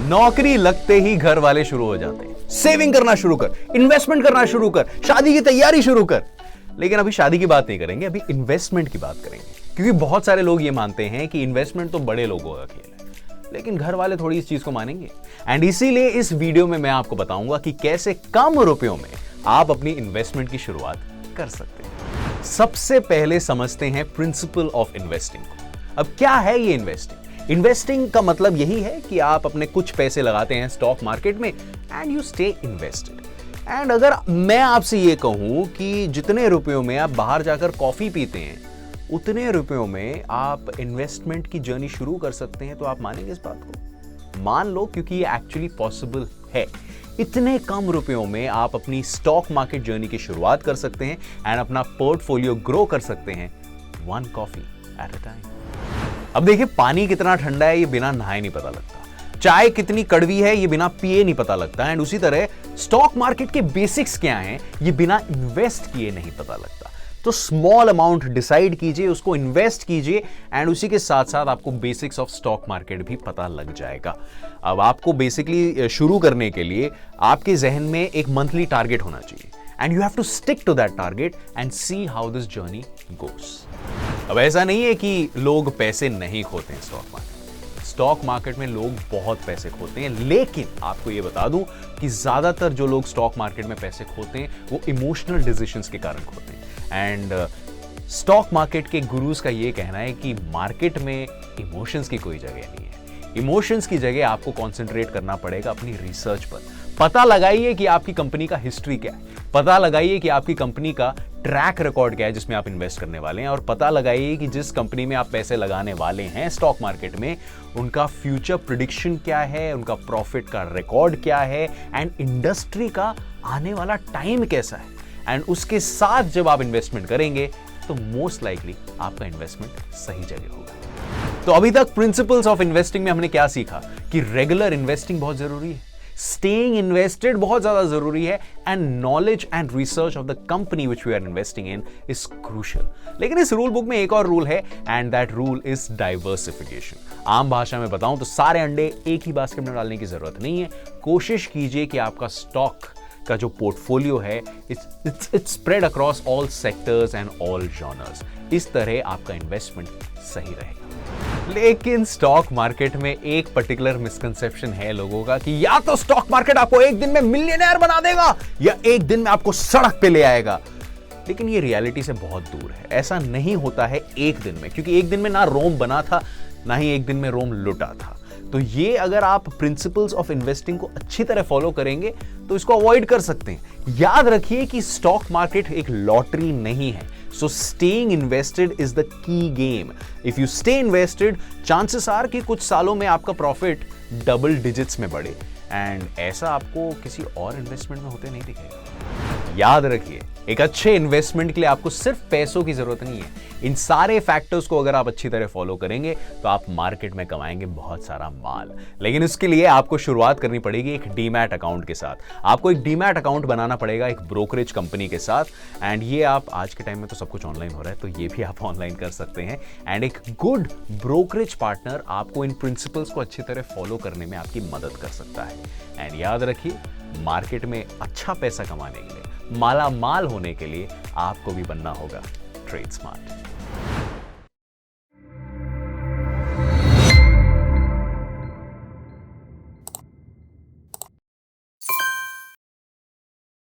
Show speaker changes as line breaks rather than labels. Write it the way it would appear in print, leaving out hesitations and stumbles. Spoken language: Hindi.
नौकरी लगते ही घर वाले शुरू हो जाते हैं, सेविंग करना शुरू कर, इन्वेस्टमेंट करना शुरू कर, शादी की तैयारी शुरू कर। लेकिन अभी शादी की बात नहीं करेंगे, अभी इन्वेस्टमेंट की बात करेंगे, क्योंकि बहुत सारे लोग ये मानते हैं कि इन्वेस्टमेंट तो बड़े लोगों का खेल है, लेकिन घर वाले थोड़ी इस चीज को मानेंगे। एंड इसीलिए इस वीडियो में मैं आपको बताऊंगा कि कैसे कम रुपयों में आप अपनी इन्वेस्टमेंट की शुरुआत कर सकते हैं। सबसे पहले समझते हैं प्रिंसिपल ऑफ इन्वेस्टिंग को। अब क्या है ये इन्वेस्टिंग? इन्वेस्टिंग का मतलब यही है कि आप अपने कुछ पैसे लगाते हैं स्टॉक मार्केट में and you stay invested. And अगर मैं आपसे ये कहूं कि जितने रुपयों में आप बाहर जाकर कॉफी पीते हैं उतने रुपयों में आप इन्वेस्टमेंट की जर्नी शुरू कर सकते हैं, तो आप मानेंगे इस बात को? मान लो, क्योंकि ये एक्चुअली पॉसिबल है। इतने कम रुपयों में आप अपनी स्टॉक मार्केट जर्नी की शुरुआत कर सकते हैं एंड अपना पोर्टफोलियो ग्रो कर सकते हैं, one coffee at a time. अब देखिए, पानी कितना ठंडा है ये बिना नहाए नहीं पता लगता, चाय कितनी कड़वी है ये बिना पिए नहीं पता लगता, एंड उसी तरह स्टॉक मार्केट के बेसिक्स क्या हैं ये बिना इन्वेस्ट किए नहीं पता लगता। तो स्मॉल अमाउंट डिसाइड कीजिए, उसको इन्वेस्ट कीजिए एंड उसी के साथ साथ आपको बेसिक्स ऑफ स्टॉक मार्केट भी पता लग जाएगा। अब आपको बेसिकली शुरू करने के लिए आपके जहन में एक मंथली टारगेट होना चाहिए and you have to stick to that target and see how this journey goes. अब ऐसा नहीं है कि लोग पैसे नहीं खोते हैं स्टॉक मार्केट। स्टॉक मार्केट में लोग बहुत पैसे खोते हैं, लेकिन आपको यह बता दूं कि ज्यादातर जो लोग स्टॉक मार्केट में पैसे खोते हैं वो इमोशनल डिसीजंस के कारण खोते हैं। एंड स्टॉक मार्केट के गुरुज का यह कहना है कि मार्केट में इमोशंस की कोई जगह नहीं है। इमोशंस की जगह आपको कंसंट्रेट करना पड़ेगा अपनी रिसर्च पर। पता लगाइए कि आपकी कंपनी का हिस्ट्री क्या है, पता लगाइए कि आपकी कंपनी का ट्रैक रिकॉर्ड क्या है जिसमें आप इन्वेस्ट करने वाले हैं, और पता लगाइए कि जिस कंपनी में आप पैसे लगाने वाले हैं स्टॉक मार्केट में उनका फ्यूचर प्रेडिक्शन क्या है, उनका प्रॉफिट का रिकॉर्ड क्या है एंड इंडस्ट्री का आने वाला टाइम कैसा है। एंड उसके साथ जब आप इन्वेस्टमेंट करेंगे तो मोस्ट लाइकली आपका इन्वेस्टमेंट सही जगह होगा। तो अभी तक प्रिंसिपल्स ऑफ इन्वेस्टिंग में हमने क्या सीखा कि रेगुलर इन्वेस्टिंग बहुत जरूरी है, स्टेइंग इन्वेस्टेड बहुत ज्यादा जरूरी है, and knowledge and research of the company which we are investing in is crucial. लेकिन इस रूल बुक में एक और रूल है and that rule is diversification. आम भाषा में बताऊं तो सारे अंडे एक ही बास्केट में डालने की जरूरत नहीं है। कोशिश कीजिए कि आपका स्टॉक का जो पोर्टफोलियो है it's spread across all sectors and all genres. इस तरह आपका इन्वेस्टमेंट सही रहेगा। लेकिन स्टॉक मार्केट में एक पर्टिकुलर मिसकंसेप्शन है लोगों का कि या तो स्टॉक मार्केट आपको एक दिन में मिलियनेयर बना देगा या एक दिन में आपको सड़क पे ले आएगा। लेकिन ये रियलिटी से बहुत दूर है। ऐसा नहीं होता है एक दिन में, क्योंकि एक दिन में ना रोम बना था ना ही एक दिन में रोम लुटा था। तो ये अगर आप प्रिंसिपल्स ऑफ इन्वेस्टिंग को अच्छी तरह फॉलो करेंगे तो इसको अवॉइड कर सकते हैं। याद रखिए कि स्टॉक मार्केट एक लॉटरी नहीं है, so staying invested is the key game. If you stay invested, chances are कि कुछ सालों में आपका प्रॉफिट डबल डिजिट्स में बढ़े, एंड ऐसा आपको किसी और इन्वेस्टमेंट में होते नहीं दिखेगा। याद रखिए, एक अच्छे इन्वेस्टमेंट के लिए आपको सिर्फ पैसों की जरूरत नहीं है। इन सारे फैक्टर्स को अगर आप अच्छी तरह फॉलो करेंगे तो आप मार्केट में कमाएंगे बहुत सारा माल। लेकिन इसके लिए आपको शुरुआत करनी पड़ेगी एक डीमैट अकाउंट के साथ। आपको एक डीमैट अकाउंट बनाना पड़ेगा एक ब्रोकरेज कंपनी के साथ, एंड ये आप आज के टाइम में तो सब कुछ ऑनलाइन हो रहा है, तो ये भी आप ऑनलाइन कर सकते हैं। एंड एक गुड ब्रोकरेज पार्टनर आपको इन प्रिंसिपल्स को अच्छी तरह फॉलो करने में आपकी मदद कर सकता है। एंड याद रखिए, मार्केट में अच्छा पैसा कमाने के लिए, माला माल होने के लिए आपको भी बनना होगा ट्रेड स्मार्ट।